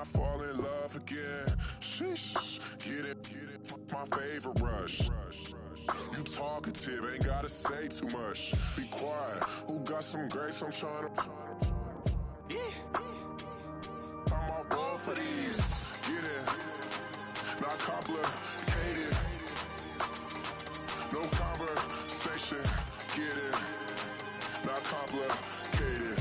I fall in love again. Sheesh, get it, my favorite rush. You talkative, ain't gotta say too much. Be quiet, who got some grapes? I'm trying to. I'm all roll for these. Get it, not complicated. No conversation. Get it, not complicated.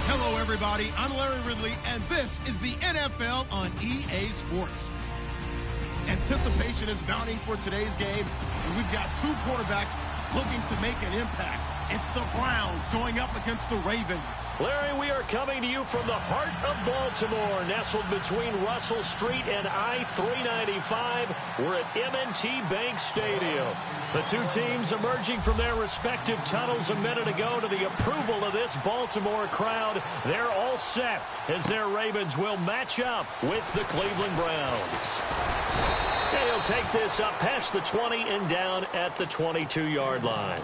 Hello, everybody. I'm Larry Ridley, and this is the NFL on EA Sports. Anticipation is mounting for today's game, and we've got two quarterbacks looking to make an impact. It's the Browns going up against the Ravens. Larry, we are coming to you from the heart of Baltimore, nestled between Russell Street and I-395. We're at M&T Bank Stadium. The two teams emerging from their respective tunnels a minute ago to the approval of this Baltimore crowd. They're all set as their Ravens will match up with the Cleveland Browns. And he'll take this up past the 20 and down at the 22-yard line.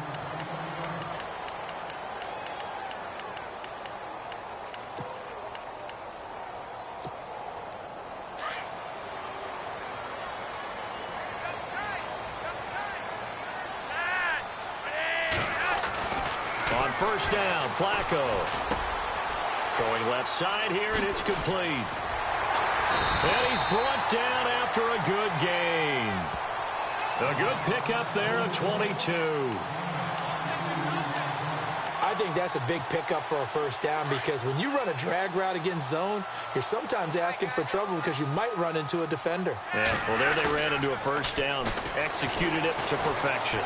On first down, Flacco. Throwing left side here, and it's complete. And he's brought down after a good gain. A good pickup there of 22. I think that's a big pickup for a first down because when you run a drag route against zone, you're sometimes asking for trouble because you might run into a defender. Yeah, well, there they ran into a first down. Executed it to perfection.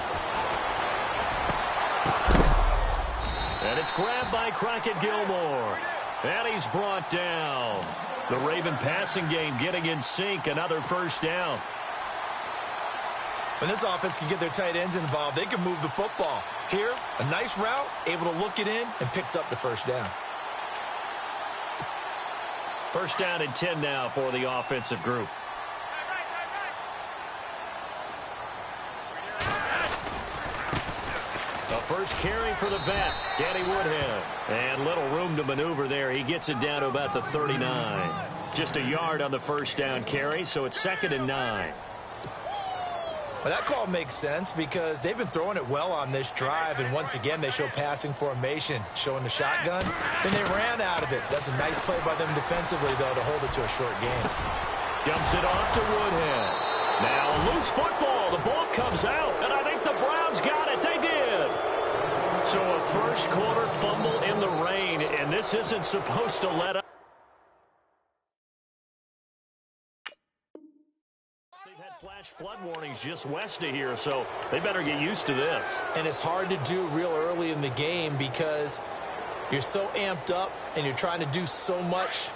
And it's grabbed by Crockett Gilmore. And he's brought down. The Raven passing game getting in sync. Another first down. When this offense can get their tight ends involved, they can move the football. Here, a nice route, able to look it in, and picks up the first down. First down and 10 now for the offensive group. The first carry for the vet, Danny Woodhead. And little room to maneuver there. He gets it down to about the 39. Just a yard on the first down carry, so it's 2nd and 9. Well, that call makes sense because they've been throwing it well on this drive, and once again, they show passing formation, showing the shotgun. Then they ran out of it. That's a nice play by them defensively, though, to hold it to a short gain. Dumps it off to Woodhead. Now a loose football. The ball comes out, and I think the Browns got it. They did. So a first quarter fumble in the rain, and this isn't supposed to let up. They've had flash flood warnings just west of here, so they better get used to this. And it's hard to do real early in the game because you're so amped up and you're trying to do so much.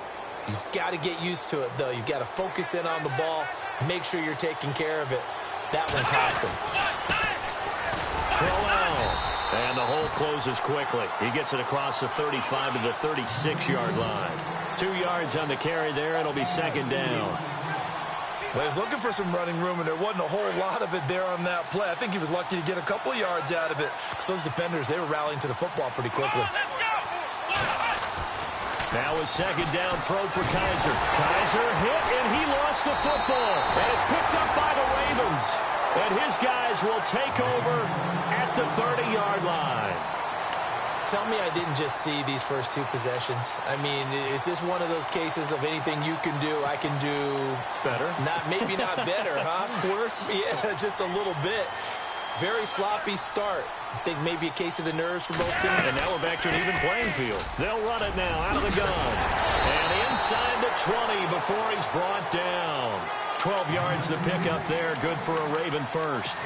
You've got to get used to it, though. You've got to focus in on the ball, make sure you're taking care of it. That one cost him. Throw out. And the hole closes quickly. He gets it across the 35 to the 36-yard line. 2 yards on the carry there. It'll be 2nd down. Well, he was looking for some running room, and there wasn't a whole lot of it there on that play. I think he was lucky to get a couple of yards out of it. Because those defenders, they were rallying to the football pretty quickly. Now a 2nd down throw for Kaiser. Kaiser hit, and he lost the football. And it's picked up by the Ravens. And his guys will take over at the 30-yard line. Tell me I didn't just see these first two possessions. I mean, is this one of those cases of anything you can do, I can do better? Maybe not better, huh? Worse? Yeah, just a little bit. Very sloppy start. I think maybe a case of the nerves for both teams. And now we're back to an even playing field. They'll run it now out of the gun. And inside the 20 before he's brought down. 12 yards to pick up there. Good for a Raven first.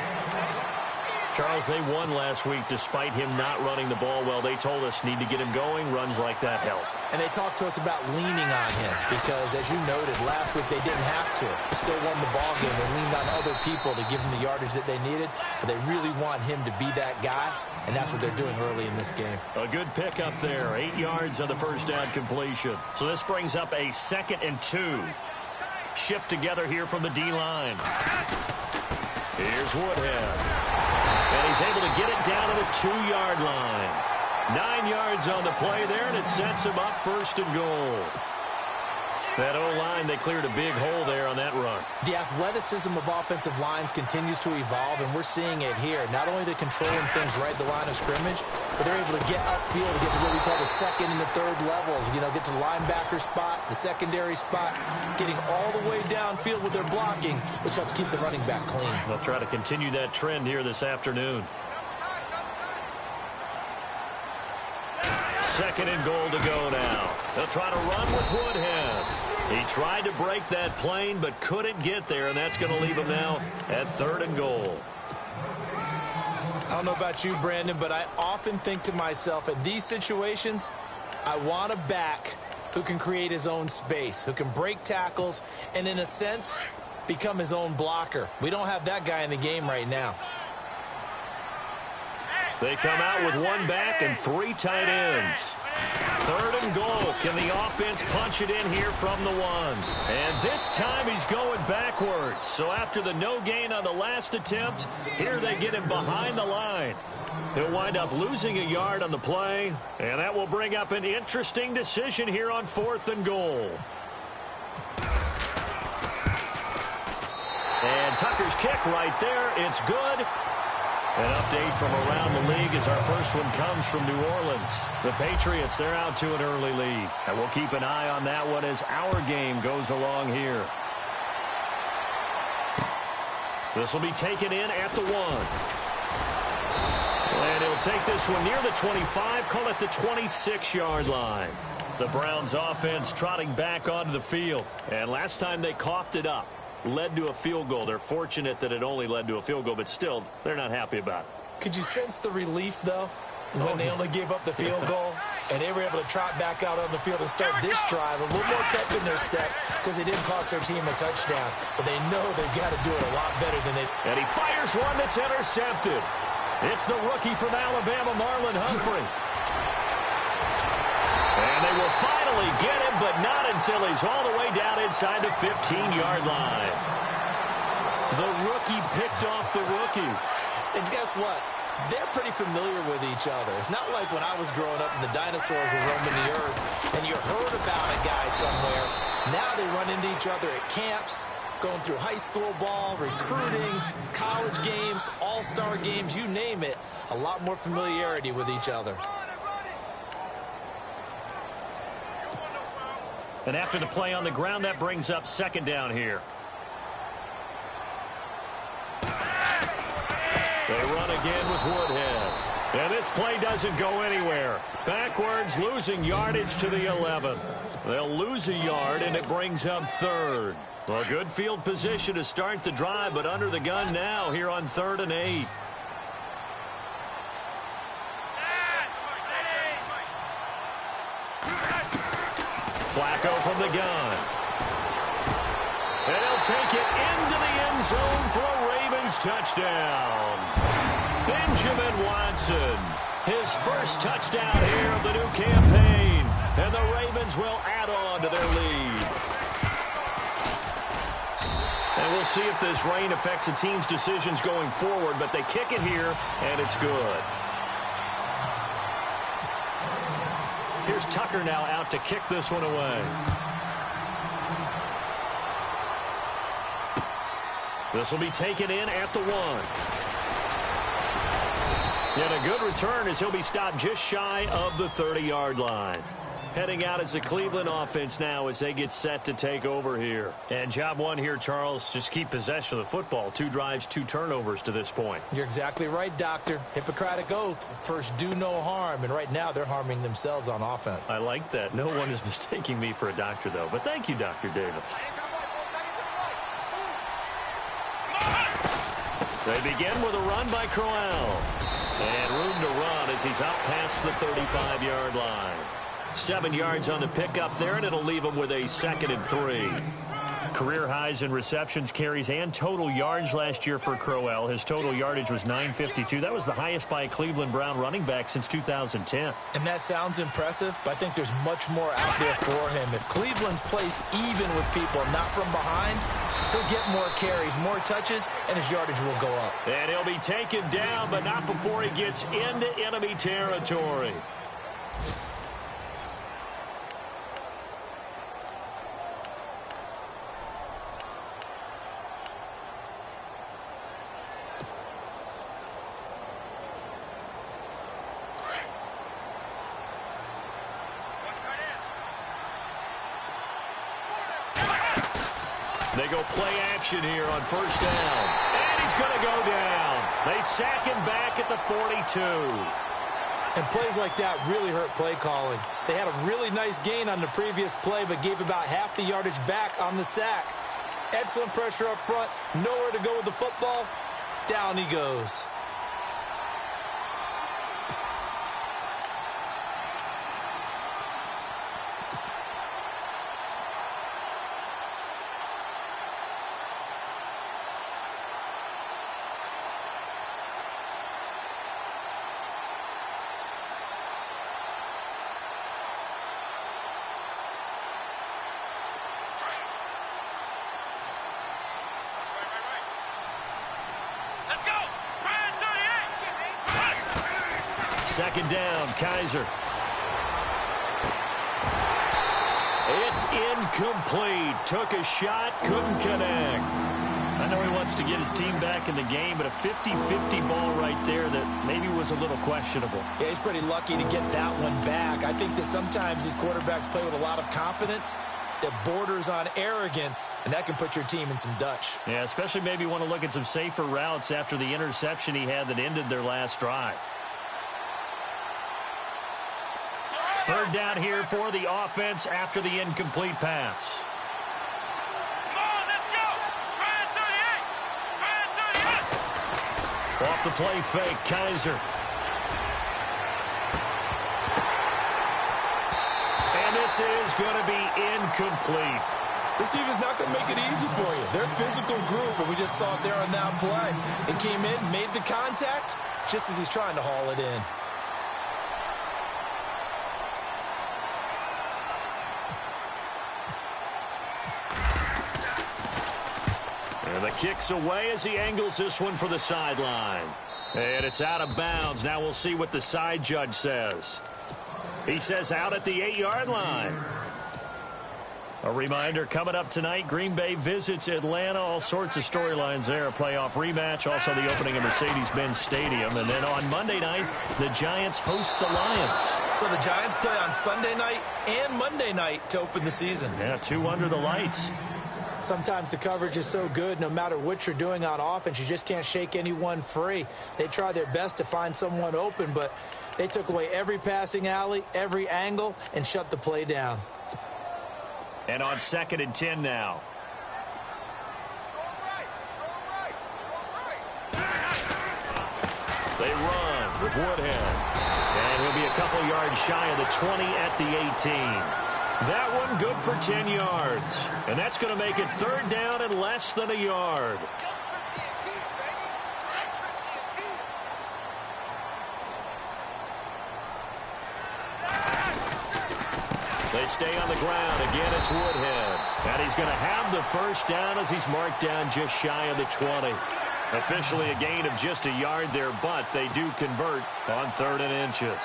Charles, they won last week despite him not running the ball well. They told us need to get him going. Runs like that help. And they talked to us about leaning on him because, as you noted, last week they didn't have to. They still won the ball game. They leaned on other people to give them the yardage that they needed, but they really want him to be that guy, and that's what they're doing early in this game. A good pickup there. 8 yards on the first down completion. So this brings up a 2nd and 2. Shift together here from the D-line. Here's Woodhead. And he's able to get it down to the 2-yard line. 9 yards on the play there, and it sets him up 1st and goal. That O-line, they cleared a big hole there on that run. The athleticism of offensive lines continues to evolve, and we're seeing it here. Not only they're controlling things right at the line of scrimmage, but they're able to get upfield to get to what we call the second and the third levels. You know, get to the linebacker spot, the secondary spot, getting all the way downfield with their blocking, which helps keep the running back clean. They'll try to continue that trend here this afternoon. 2nd and goal to go now. They'll try to run with Woodhead. He tried to break that plane but couldn't get there, and that's going to leave him now at 3rd and goal. I don't know about you, Brandon, but I often think to myself, in these situations, I want a back who can create his own space, who can break tackles, and in a sense, become his own blocker. We don't have that guy in the game right now. They come out with 1 back and 3 tight ends. 3rd and goal. Can the offense punch it in here from the 1? And this time he's going backwards. So after the no gain on the last attempt, here they get him behind the line. He'll wind up losing a yard on the play, and that will bring up an interesting decision here on 4th and goal. And Tucker's kick right there. It's good. An update from around the league as our first one comes from New Orleans. The Patriots, they're out to an early lead. And we'll keep an eye on that one as our game goes along here. This will be taken in at the 1. And he'll take this one near the 25, call it the 26-yard line. The Browns offense trotting back onto the field. And last time they coughed it up. Led to a field goal. They're fortunate that it only led to a field goal, but still, they're not happy about it. Could you sense the relief, though, when they only gave up the field goal and they were able to trot back out on the field and start this drive a little more pep in their step because they didn't cost their team a touchdown, but they know they've got to do it a lot better than they... And he fires one that's intercepted. It's the rookie from Alabama, Marlon Humphrey. And they will finally get him, but not until he's all the way down inside the 15-yard line. The rookie picked off the rookie. And guess what? They're pretty familiar with each other. It's not like when I was growing up and the dinosaurs were roaming the earth and you heard about a guy somewhere. Now they run into each other at camps, going through high school ball, recruiting, college games, all-star games, you name it. A lot more familiarity with each other. And after the play on the ground, that brings up 2nd down here. They run again with Woodhead. And this play doesn't go anywhere. Backwards, losing yardage to the 11. They'll lose a yard, and it brings up 3rd. Well, good field position to start the drive, but under the gun now here on 3rd and 8. Flacco from the gun. And he'll take it into the end zone for a Ravens touchdown. Benjamin Watson, his first touchdown here of the new campaign. And the Ravens will add on to their lead. And we'll see if this rain affects the team's decisions going forward, but they kick it here, and it's good. Here's Tucker now out to kick this one away. This will be taken in at the 1. And a good return as he'll be stopped just shy of the 30-yard line. Heading out as the Cleveland offense now as they get set to take over here. And job 1 here, Charles, just keep possession of the football. 2 drives, 2 turnovers to this point. You're exactly right, Doctor. Hippocratic oath. First, do no harm. And right now, they're harming themselves on offense. I like that. No one is mistaking me for a doctor, though. But thank you, Dr. Davis. They begin with a run by Crowell. And room to run as he's up past the 35-yard line. 7 yards on the pickup there, and it'll leave him with a 2nd and 3. Career highs in receptions, carries, and total yards last year for Crowell. His total yardage was 952. That was the highest by a Cleveland Brown running back since 2010. And that sounds impressive, but I think there's much more out there for him. If Cleveland's plays even with people, not from behind, he'll get more carries, more touches, and his yardage will go up. And he'll be taken down, but not before he gets into enemy territory. They go play action here on first down. And he's going to go down. They sack him back at the 42. And plays like that really hurt play calling. They had a really nice gain on the previous play, but gave about half the yardage back on the sack. Excellent pressure up front. Nowhere to go with the football. Down he goes. Second down, Kaiser. It's incomplete. Took a shot, couldn't connect. I know he wants to get his team back in the game, but a 50-50 ball right there that maybe was a little questionable. Yeah, he's pretty lucky to get that one back. I think that sometimes these quarterbacks play with a lot of confidence that borders on arrogance, and that can put your team in some Dutch. Yeah, especially maybe want to look at some safer routes after the interception he had that ended their last drive. Third down here for the offense after the incomplete pass. Come on, let's go! Off the play fake, Kaiser. And this is going to be incomplete. This team is not going to make it easy for you. They're a physical group, and we just saw it there on that play. It came in, made the contact, just as he's trying to haul it in. And the kick's away as he angles this one for the sideline. And it's out of bounds. Now we'll see what the side judge says. He says out at the 8-yard line. A reminder, coming up tonight, Green Bay visits Atlanta. All sorts of storylines there. A playoff rematch, also the opening of Mercedes-Benz Stadium. And then on Monday night, the Giants host the Lions. So the Giants play on Sunday night and Monday night to open the season. Yeah, 2 under the lights. Sometimes the coverage is so good, no matter what you're doing on offense, you just can't shake anyone free. They try their best to find someone open, but they took away every passing alley, every angle, and shut the play down. And on 2nd and 10 now. They run with Woodhead. And he'll be a couple yards shy of the 20 at the 18. That one good for 10 yards. And that's going to make it 3rd down and less than a yard. They stay on the ground. Again, it's Woodhead. And he's going to have the 1st down as he's marked down just shy of the 20. Officially a gain of just a yard there, but they do convert on 3rd and inches.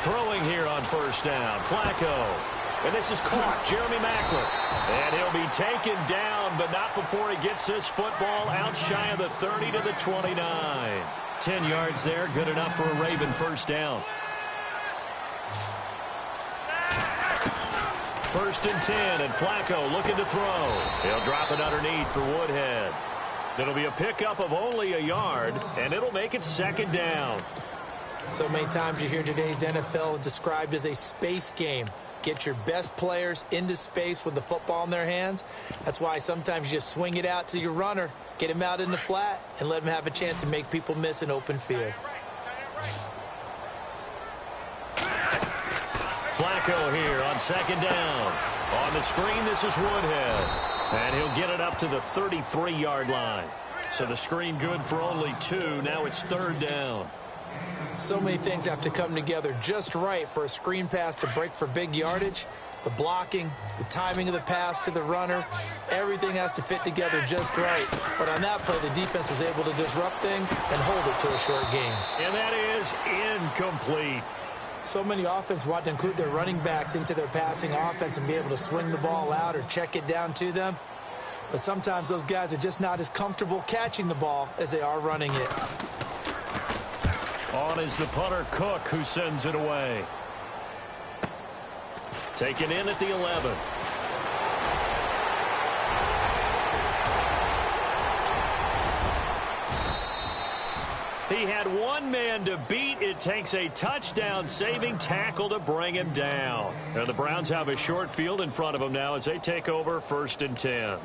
Throwing here on 1st down. Flacco. And this is caught. Jeremy Maclin. And he'll be taken down, but not before he gets this football out shy of the 30 to the 29. 10 yards there. Good enough for a Raven 1st down. 1st and 10, and Flacco looking to throw. He'll drop it underneath for Woodhead. It'll be a pickup of only a yard, and it'll make it 2nd down. So many times you hear today's NFL described as a space game. Get your best players into space with the football in their hands. That's why sometimes you just swing it out to your runner, get him out in the flat, and let him have a chance to make people miss an open field. Flacco here on 2nd down. On the screen, this is Woodhead. And he'll get it up to the 33-yard line. So the screen good for only 2. Now it's 3rd down. So many things have to come together just right for a screen pass to break for big yardage. the blocking, the timing of the pass to the runner, everything has to fit together just right. But on that play, the defense was able to disrupt things and hold it to a short game. And that is incomplete. So many offense want to include their running backs into their passing offense and be able to swing the ball out or check it down to them. But sometimes those guys are just not as comfortable catching the ball as they are running it. On is the punter, Cook, who sends it away. Taken in at the 11. He had one man to beat. It takes a touchdown-saving tackle to bring him down. And the Browns have a short field in front of them now as they take over 1st and 10.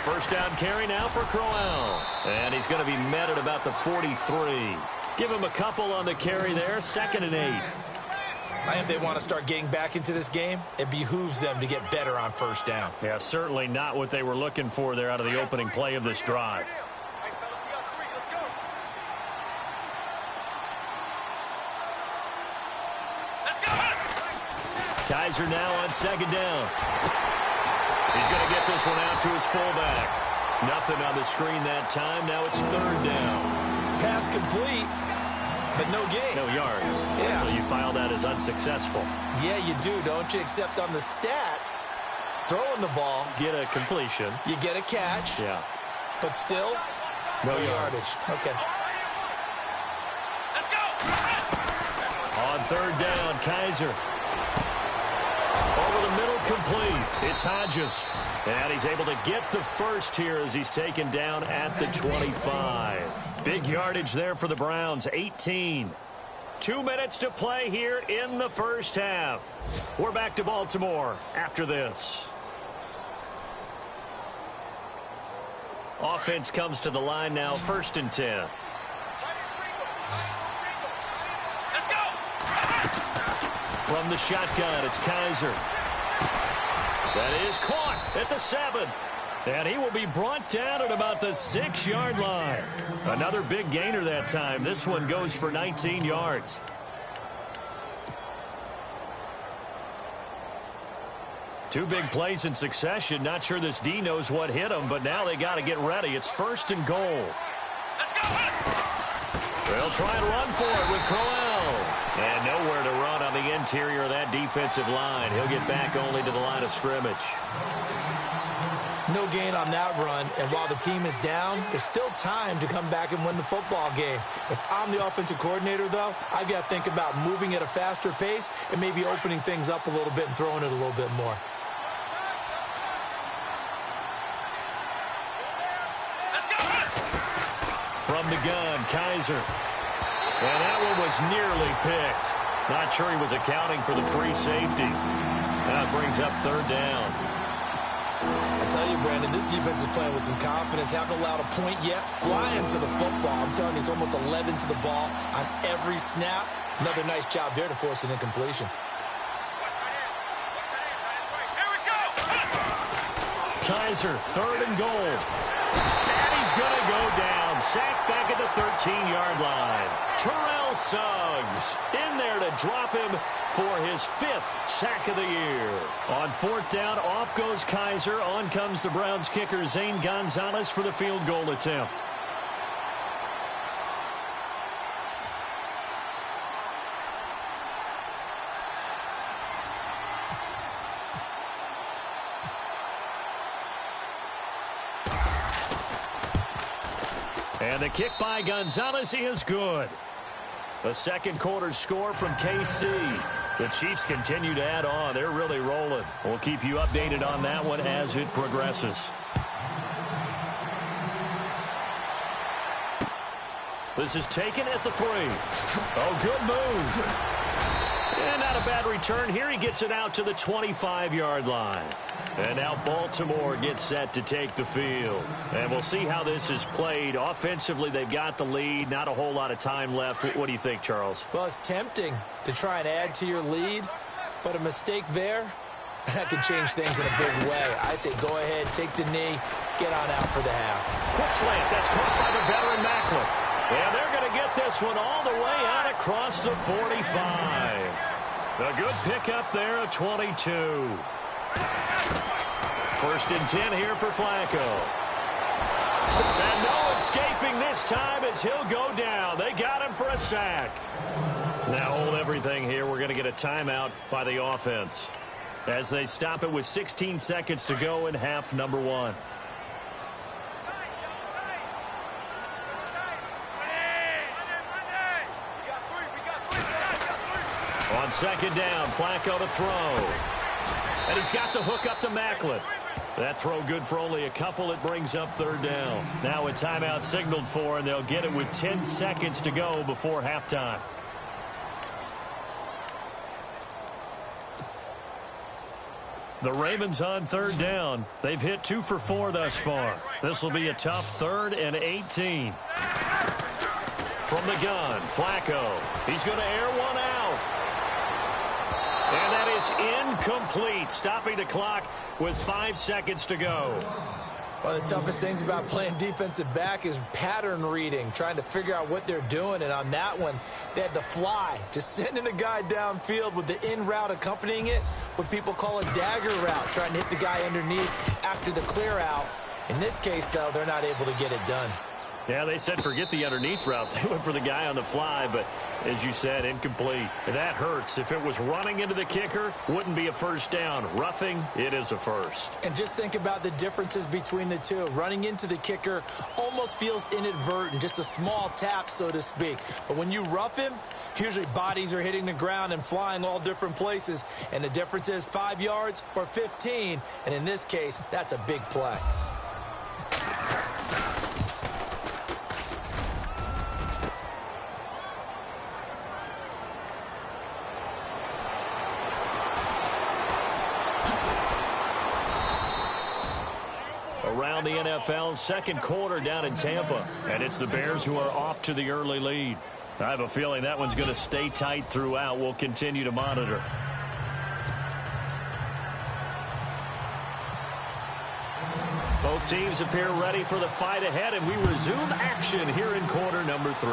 First down carry now for Crowell. And he's going to be met at about the 43. Give him a couple on the carry there. 2nd and 8. I think they want to start getting back into this game. It behooves them to get better on 1st down. Yeah, certainly not what they were looking for there out of the opening play of this drive. Kaiser now on 2nd down. He's going to get this one out to his fullback. Nothing on the screen that time. Now it's 3rd down. Pass complete, but no gain. No yards. Yeah. So you file that as unsuccessful. Yeah, you do, don't you? Except on the stats, throwing the ball. Get a completion. You get a catch. Yeah. But still, no yardage. Okay. Let's go. On 3rd down, Kaiser. Over the middle, complete. It's Hodges. And he's able to get the first here as he's taken down at the 25. Big yardage there for the Browns, 18. 2 minutes to play here in the first half. We're back to Baltimore after this. Offense comes to the line now, 1st and 10. Let's go. From the shotgun, it's Kaiser. That is caught at the 7. And he will be brought down at about the 6-yard line. Another big gainer that time. This one goes for 19 yards. Two big plays in succession. Not sure this D knows what hit him, but now they got to get ready. It's 1st and goal. They'll try and run for it with Crowell. And nowhere to run on the interior of that defensive line. He'll get back only to the line of scrimmage. No gain on that run, and while the team is down, there's still time to come back and win the football game. If I'm the offensive coordinator, though, I've got to think about moving at a faster pace and maybe opening things up a little bit and throwing it a little bit more. From the gun, Kaiser. And that one was nearly picked. Not sure he was accounting for the free safety. That brings up 3rd down. I tell you, Brandon, this defense is playing with some confidence. Haven't allowed a point yet. Flying to the football. I'm telling you, he's almost 11 to the ball on every snap. Another nice job there to force an incompletion. Here we go. Kaiser, 3rd and goal. And he's going to go down. Sacked back at the 13-yard line. Terrell Suggs in there to drop him for his 5th sack of the year. On 4th down, off goes Kaiser. On comes the Browns kicker, Zane Gonzalez, for the field goal attempt. And the kick by Gonzalez is good. The 2nd quarter score from KC. The Chiefs continue to add on. They're really rolling. We'll keep you updated on that one as it progresses. This is taken at the 3. Oh, good move. And not a bad return here. He gets it out to the 25-yard line. And now Baltimore gets set to take the field. And we'll see how this is played. Offensively, they've got the lead. Not a whole lot of time left. What do you think, Charles? Well, it's tempting to try and add to your lead, but a mistake there that could change things in a big way. I say go ahead, take the knee, get on out for the half. Quick slant. That's caught by the veteran Macklin. And they're going to get this one all the way out across the 45. A good pickup there at 22. First and 10 here for Flacco. And no escaping this time as he'll go down. They got him for a sack. Now hold everything here. We're going to get a timeout by the offense as they stop it with 16 seconds to go in half number 1. On second down, Flacco to throw. And he's got the hook up to Macklin. That throw good for only a couple. It brings up third down. Now a timeout signaled for, and they'll get it with 10 seconds to go before halftime. The Ravens on third down. They've hit 2 for 4 thus far. This will be a tough 3rd and 18. From the gun, Flacco. He's going to air one out. And that is incomplete, stopping the clock with 5 seconds to go. One of the toughest things about playing defensive back is pattern reading, trying to figure out what they're doing. And on that one, they had to fly, just sending a guy downfield with the in route accompanying it, what people call a dagger route, trying to hit the guy underneath after the clear out. In this case, though, they're not able to get it done. Yeah, they said forget the underneath route. They went for the guy on the fly, but as you said, incomplete. And that hurts. If it was running into the kicker, wouldn't be a first down. Roughing, it is a first. And just think about the differences between the two. Running into the kicker almost feels inadvertent, just a small tap, so to speak. But when you rough him, usually bodies are hitting the ground and flying all different places. And the difference is 5 yards or 15. And in this case, that's a big play. Around the NFL, second quarter down in Tampa. And it's the Bears who are off to the early lead. I have a feeling that one's going to stay tight throughout. We'll continue to monitor. Both teams appear ready for the fight ahead, and we resume action here in quarter number 3.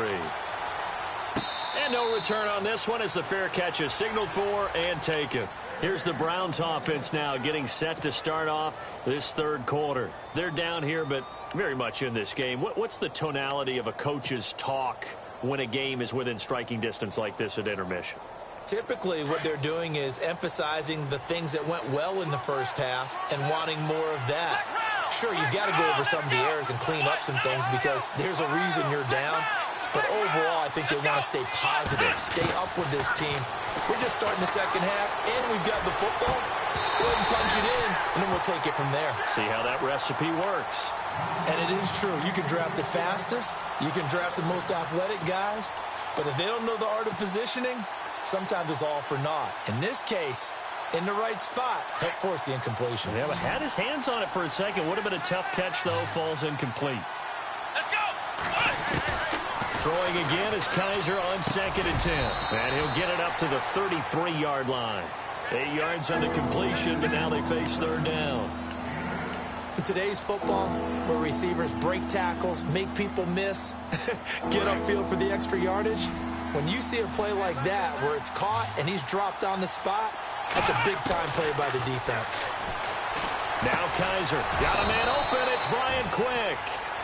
And no return on this one as the fair catch is signaled for and taken. Here's the Browns offense now getting set to start off this third quarter. They're down here, but very much in this game. What's the tonality of a coach's talk when a game is within striking distance like this at intermission? Typically, what they're doing is emphasizing the things that went well in the first half and wanting more of that. Sure, you've got to go over some of the errors and clean up some things because there's a reason you're down. But overall, I think they want to stay positive, stay up with this team. We're just starting the second half, and we've got the football. Let's go ahead and punch it in, and then we'll take it from there. See how that recipe works. And it is true. You can draft the fastest. You can draft the most athletic guys. But if they don't know the art of positioning, sometimes it's all for naught. In this case, in the right spot, help force the incompletion. Yeah, but had his hands on it for a second. Would have been a tough catch, though. Falls incomplete. Let's go! Throwing again is Kaiser on second and 10. And he'll get it up to the 33-yard line. 8 yards on the completion, but now they face third down. In today's football, where receivers break tackles, make people miss, get upfield for the extra yardage, when you see a play like that where it's caught and he's dropped on the spot, that's a big-time play by the defense. Now Kaiser got a man open. It's Brian Quick.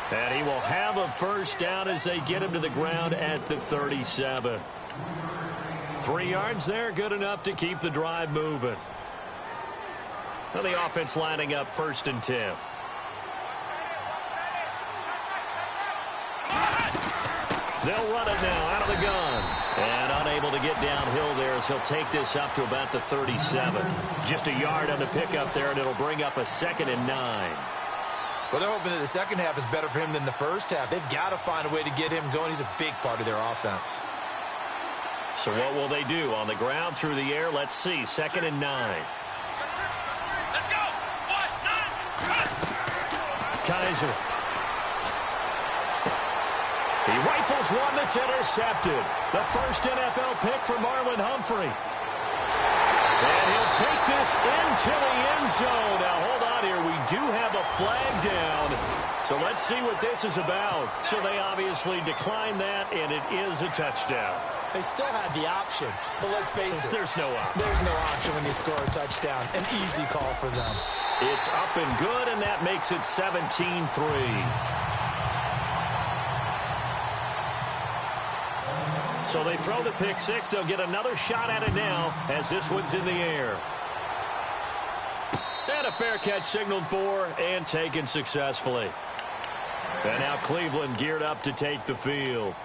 And he will have a first down as they get him to the ground at the 37. 3 yards there, good enough to keep the drive moving. Now the offense lining up first and 10. They'll run it now out of the gun. And unable to get downhill there as he'll take this up to about the 37. Just a yard on the pickup there, and it'll bring up a 2nd and 9. Well, they're hoping that the second half is better for him than the first half. They've got to find a way to get him going. He's a big part of their offense. So what will they do? On the ground, through the air? Let's see. 2nd and 9. Let's go! 1, 9, Kaiser. He rifles one that's intercepted. The first NFL pick for Marlon Humphrey. And he'll take this into the end zone. Now, hold on here. We do have a flag down. So let's see what this is about. So they obviously declined that, and it is a touchdown. They still had the option, but let's face it. There's no option. There's no option when you score a touchdown. An easy call for them. It's up and good, and that makes it 17-3. So they throw the pick six. They'll get another shot at it now as this one's in the air. And a fair catch signaled for and taken successfully. And now Cleveland geared up to take the field.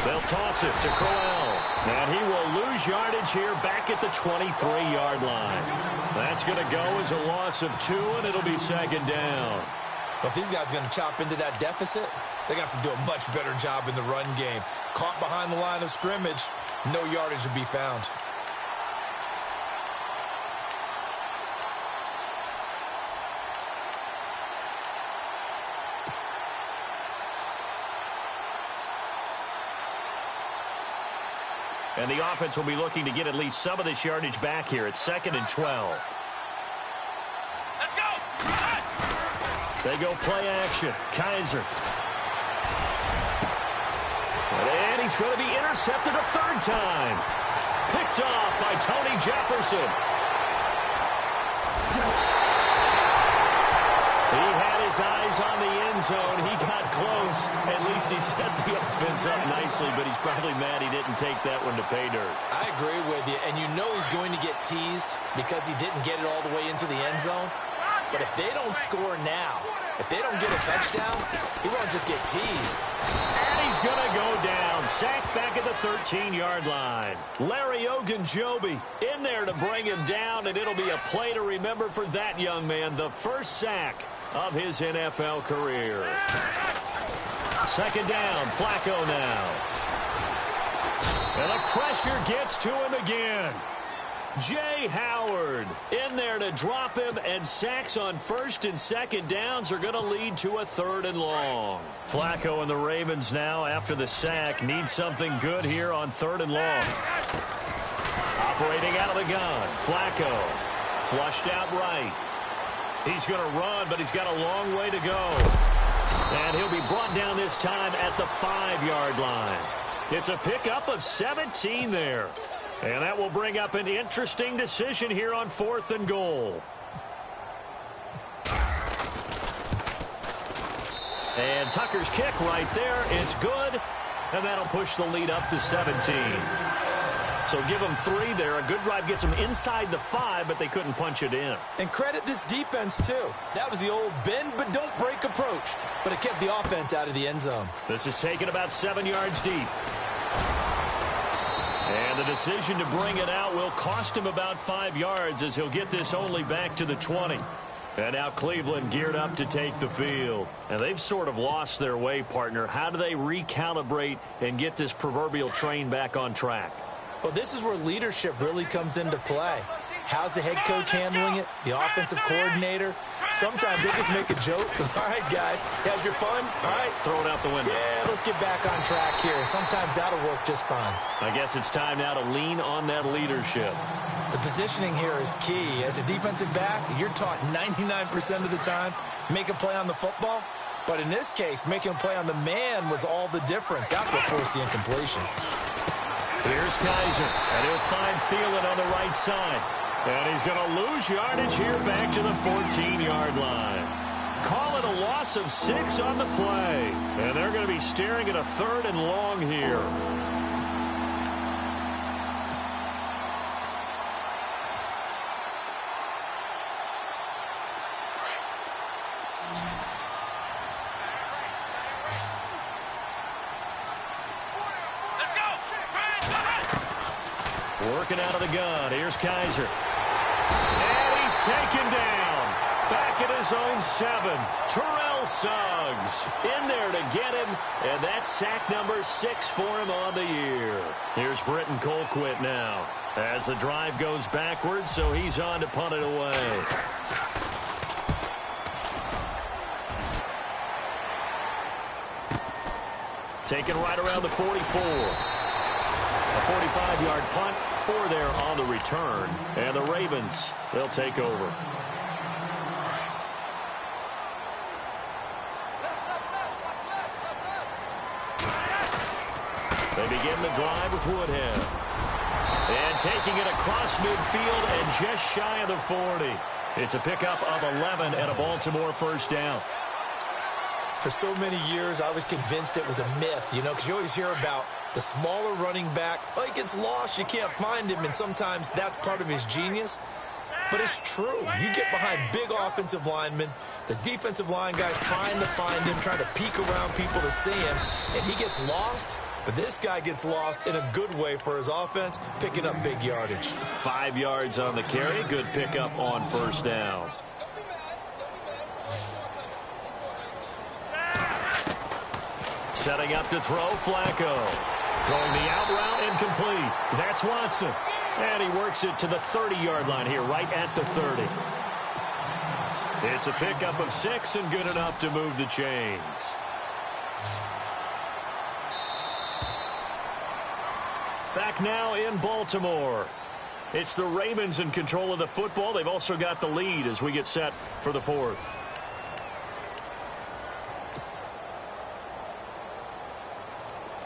They'll toss it to Crowell. And he will lose yardage here back at the 23-yard line. That's going to go as a loss of 2, and it'll be second down. But if these guys are going to chop into that deficit, they got to do a much better job in the run game. Caught behind the line of scrimmage, no yardage to be found. And the offense will be looking to get at least some of this yardage back here. It's 2nd and 12. Let's go! They go play action. Kaiser. And he's going to be intercepted a third time. Picked off by Tony Jefferson. He had his eyes on the end zone. He got close. At least he set the offense up nicely, but he's probably mad he didn't take that one to pay dirt. I agree with you, and you know he's going to get teased because he didn't get it all the way into the end zone. But if they don't score now, if they don't get a touchdown, he won't just get teased. And he's going to go down. Sacked back at the 13-yard line. Larry Ogunjobi in there to bring him down, and it'll be a play to remember for that young man. The first sack of his NFL career. Second down, Flacco now. And the pressure gets to him again. Jay Howard in there to drop him, and sacks on first and second downs are going to lead to a 3rd and long. Flacco and the Ravens now, after the sack, need something good here on 3rd and long. Operating out of the gun, Flacco flushed out right. He's going to run, but he's got a long way to go. And he'll be brought down this time at the 5-yard line. It's a pickup of 17 there. And that will bring up an interesting decision here on 4th and goal. And Tucker's kick right there. It's good. And that'll push the lead up to 17. So give them 3 there. A good drive gets them inside the 5, but they couldn't punch it in. And credit this defense, too. That was the old bend but don't break approach. But it kept the offense out of the end zone. This is taken about 7 yards deep. And the decision to bring it out will cost him about 5 yards as he'll get this only back to the 20. And now Cleveland geared up to take the field. And they've sort of lost their way, partner. How do they recalibrate and get this proverbial train back on track? Well, this is where leadership really comes into play. How's the head coach handling it? The offensive coordinator? Sometimes they just make a joke. All right, guys, had your fun? All right. Throw it out the window. Yeah, let's get back on track here. And sometimes that'll work just fine. I guess it's time now to lean on that leadership. The positioning here is key. As a defensive back, you're taught 99% of the time, make a play on the football. But in this case, making a play on the man was all the difference. That's what forced the incompletion. Here's Kaiser, and he'll find Thielen on the right side. And he's going to lose yardage here back to the 14-yard line. Call it a loss of 6 on the play. And they're going to be staring at a 3rd and long here. Working out of the gun. Here's Kaiser. And he's taken down. Back back at his own 7. Terrell Suggs in there to get him, and that's sack number 6 for him on the year. Here's Britton Colquitt now as the drive goes backwards, so he's on to punt it away. Taken right around the 44. A 45-yard punt, 4 there on the return. And the Ravens, they'll take over. They begin the drive with Woodhead. And taking it across midfield and just shy of the 40. It's a pickup of 11 and a Baltimore first down. For so many years, I was convinced it was a myth, you know, because you always hear about the smaller running back. Oh, he gets lost, you can't find him, and sometimes that's part of his genius. But it's true. You get behind big offensive linemen, the defensive line guys trying to find him, trying to peek around people to see him, and he gets lost. But this guy gets lost in a good way for his offense, picking up big yardage. 5 yards on the carry. Good pickup on first down. Setting up to throw, Flacco. Throwing the out route, incomplete. That's Watson. And he works it to the 30-yard line here, right at the 30. It's a pickup of 6 and good enough to move the chains. Back now in Baltimore. It's the Ravens in control of the football. They've also got the lead as we get set for the 4th.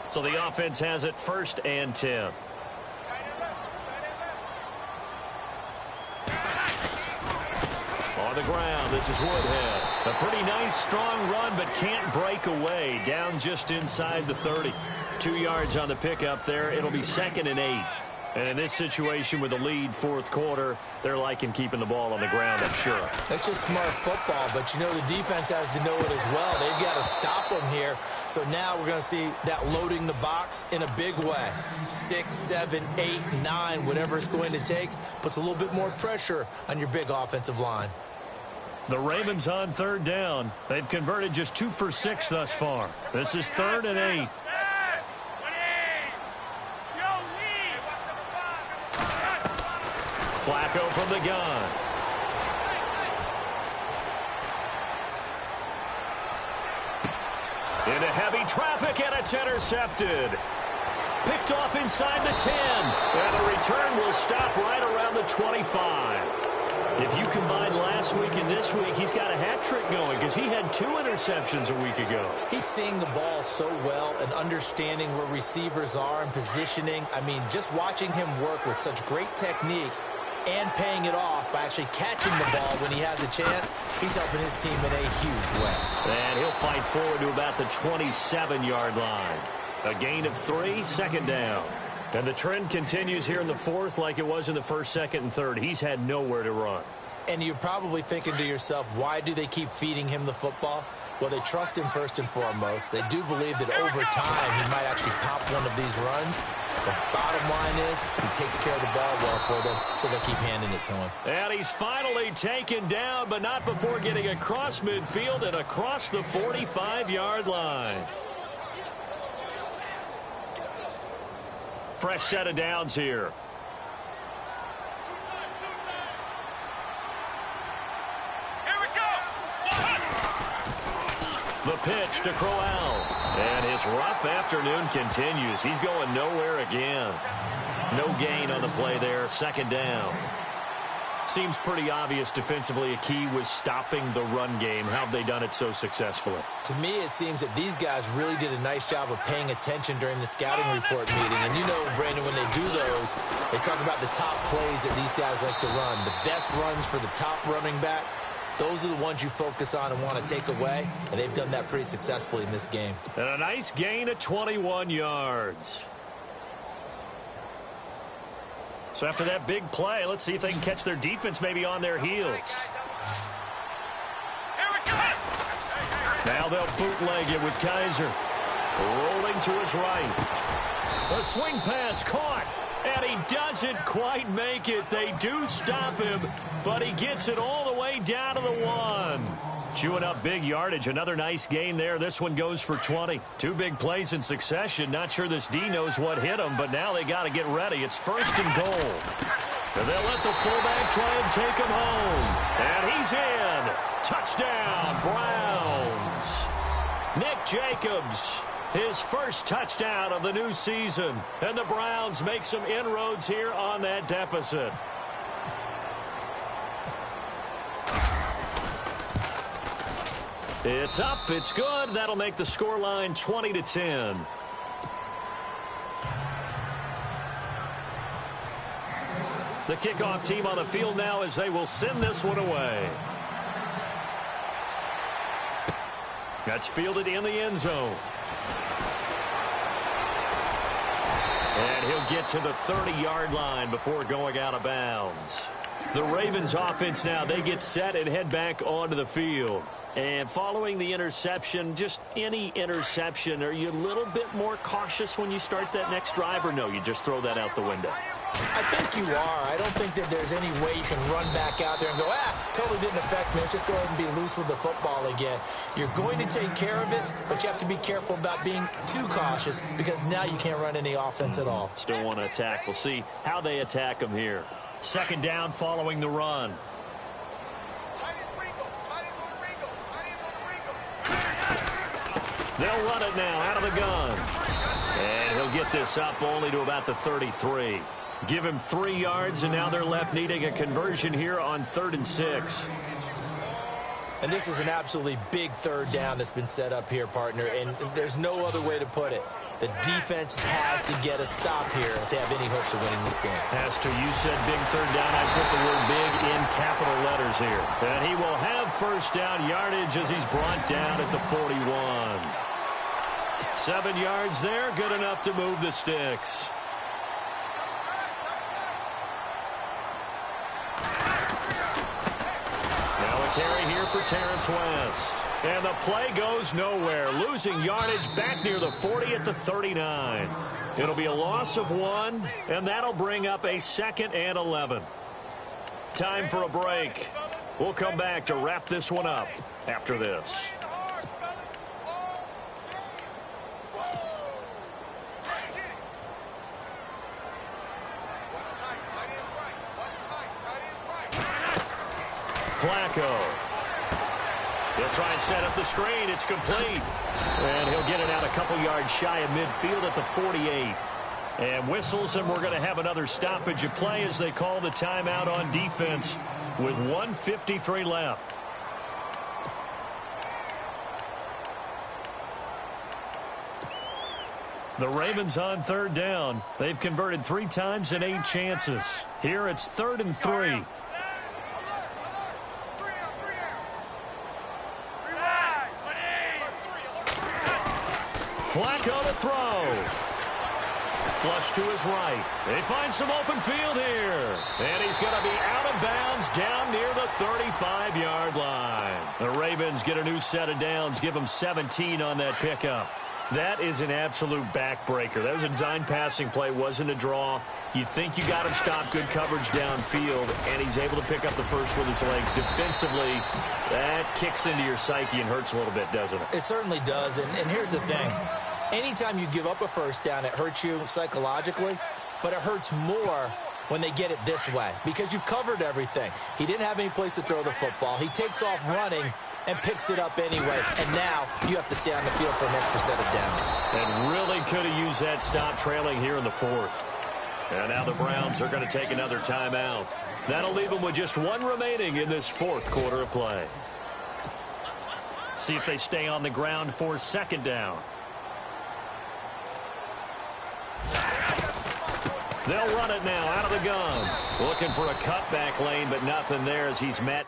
So the offense has it 1st and 10. On the ground, this is Woodhead. A pretty nice, strong run, but can't break away. Down just inside the 30. 2 yards on the pickup there. It'll be 2nd and 8. And in this situation with the lead 4th quarter, they're liking keeping the ball on the ground, I'm sure. That's just smart football, but you know the defense has to know it as well. They've got to stop them here. So now we're going to see that loading the box in a big way. 6, 7, 8, 9, whatever it's going to take, puts a little bit more pressure on your big offensive line. The Ravens on 3rd down. They've converted just 2 for 6 thus far. This is 3rd and 8. Flacco from the gun. Into heavy traffic, and it's intercepted. Picked off inside the 10. And the return will stop right around the 25. If you combine last week and this week, he's got a hat trick going because he had 2 interceptions a week ago. He's seeing the ball so well and understanding where receivers are and positioning. I mean, just watching him work with such great technique and paying it off by actually catching the ball when he has a chance, he's helping his team in a huge way. And he'll fight forward to about the 27-yard line. A gain of 3, 2nd down. And the trend continues here in the 4th like it was in the 1st, 2nd, and 3rd. He's had nowhere to run. And you're probably thinking to yourself, why do they keep feeding him the football? Well, they trust him first and foremost. They do believe that over time he might actually pop one of these runs. The bottom line is he takes care of the ball well for them, so they'll keep handing it to him. And he's finally taken down, but not before getting across midfield and across the 45-yard line. Fresh set of downs here. Here we go. The pitch to Crowell. And his rough afternoon continues. He's going nowhere again. No gain on the play there. 2nd down. Seems pretty obvious defensively a key was stopping the run game. How have they done it so successfully? To me, it seems that these guys really did a nice job of paying attention during the scouting report meeting. And you know, Brandon, when they do those, they talk about the top plays that these guys like to run. The best runs for the top running back, those are the ones you focus on and want to take away. And they've done that pretty successfully in this game. And a nice gain of 21 yards. So after that big play, let's see if they can catch their defense maybe on their heels. Now they'll bootleg it with Kaiser. Rolling to his right. The swing pass caught. And he doesn't quite make it. They do stop him, but he gets it all the way way down to the 1. Chewing up big yardage. Another nice gain there. This one goes for 20. 2 big plays in succession. Not sure this D knows what hit him, but now they got to get ready. It's 1st and goal. And they'll let the fullback try and take him home. And he's in. Touchdown, Browns. Nick Jacobs, his first touchdown of the new season. And the Browns make some inroads here on that deficit. It's up. It's good. That'll make the scoreline 20-10. The kickoff team on the field now as they will send this one away. That's fielded in the end zone. And he'll get to the 30-yard line before going out of bounds. The Ravens offense now, they get set and head back onto the field. And following the interception, just any interception, are you a little bit more cautious when you start that next drive, or no, you just throw that out the window? I think you are. I don't think that there's any way you can run back out there and go, totally didn't affect me. Let's just go ahead and be loose with the football again. You're going to take care of it, but you have to be careful about being too cautious because now you can't run any offense at all. Still want to attack. We'll see how they attack them here. 2nd down following the run. They'll run it now out of the gun. And he'll get this up only to about the 33. Give him 3 yards, and now they're left needing a conversion here on 3rd and 6. And this is an absolutely big 3rd down that's been set up here, partner, and there's no other way to put it. The defense has to get a stop here if they have any hopes of winning this game. Has to. You said big 3rd down. I put the word big in capital letters here. And he will have 1st down yardage as he's brought down at the 41. 7 yards there, good enough to move the sticks. Now a carry here for Terrence West. And the play goes nowhere. Losing yardage back near the 40 at the 39. It'll be a loss of 1, and that'll bring up a 2nd and 11. Time for a break. We'll come back to wrap this one up after this. Flacco. He'll try and set up the screen. It's complete. And he'll get it out a couple yards shy of midfield at the 48. And whistles, and we're going to have another stoppage of play as they call the timeout on defense with 1:53 left. The Ravens on 3rd down. They've converted 3 times in 8 chances. Here it's 3rd and 3. Flacco to throw. Flush to his right. They find some open field here. And he's going to be out of bounds down near the 35-yard line. The Ravens get a new set of downs. Give them 17 on that pickup. That is an absolute backbreaker. That was a design passing play. Wasn't a draw. You think you got him stopped. Good coverage downfield. And he's able to pick up the first with his legs. Defensively, that kicks into your psyche and hurts a little bit, doesn't it? It certainly does. And here's the thing. Anytime you give up a 1st down, it hurts you psychologically. But it hurts more when they get it this way because you've covered everything. He didn't have any place to throw the football. He takes off running and picks it up anyway. And now you have to stay on the field for an extra set of downs. And really could have used that stop trailing here in the 4th. And now the Browns are going to take another timeout. That'll leave them with just 1 remaining in this 4th quarter of play. See if they stay on the ground for 2nd down. They'll run it now out of the gun. Looking for a cutback lane, but nothing there as he's met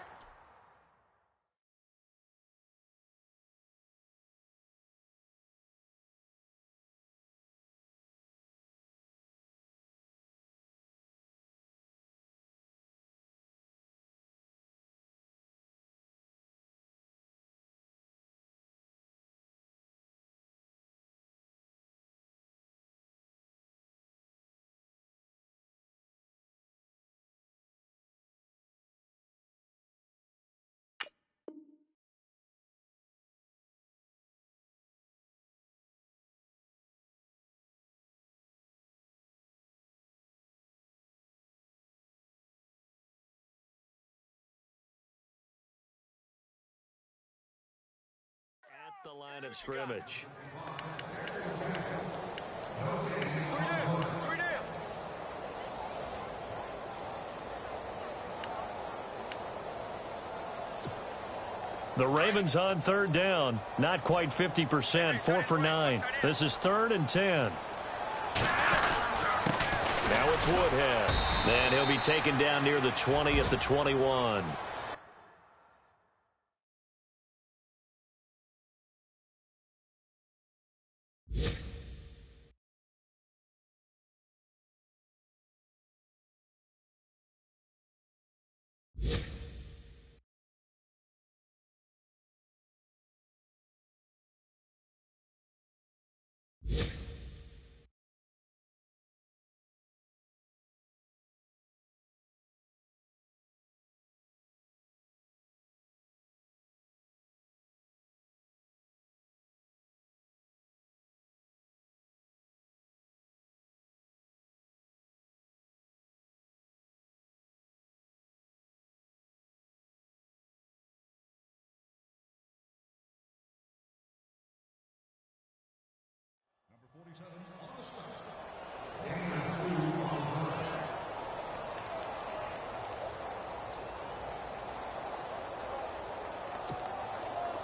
the line of scrimmage. The Ravens on third down. Not quite 50%. 4 for 9. This is 3rd and 10. Now it's Woodhead. And he'll be taken down near the 20 at the 21.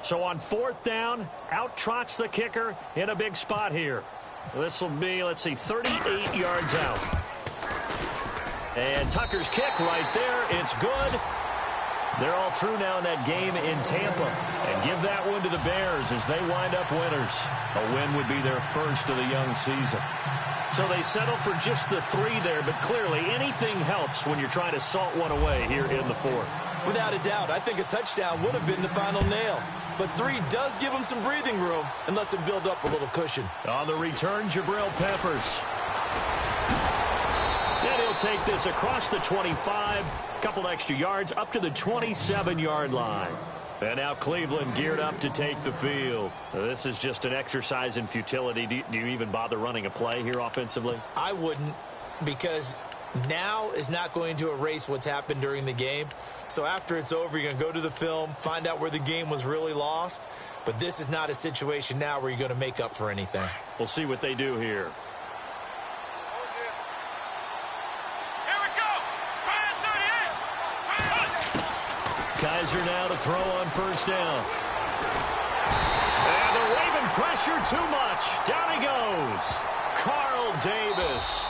So on 4th down, out trots the kicker in a big spot here. This will be, let's see, 38 yards out. And Tucker's kick right there. It's good. They're all through now in that game in Tampa. And give that one to the Bears as they wind up winners. A win would be their first of the young season. So they settle for just the 3 there, but clearly anything helps when you're trying to salt one away here in the 4th. Without a doubt, I think a touchdown would have been the final nail. But 3 does give him some breathing room and lets him build up a little cushion. On the return, Jabril Peppers. And he'll take this across the 25, couple extra yards up to the 27-yard line. And now Cleveland geared up to take the field. This is just an exercise in futility. Do you even bother running a play here offensively? I wouldn't, because now is not going to erase what's happened during the game. So after it's over, you're going to go to the film, find out where the game was really lost. But this is not a situation now where you're going to make up for anything. We'll see what they do here. Here we go. Kaiser now to throw on 1st down. And the Raven pressure too much. Down he goes. Carl Davis.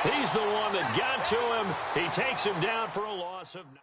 He's the one that got to him. He takes him down for a loss of 9.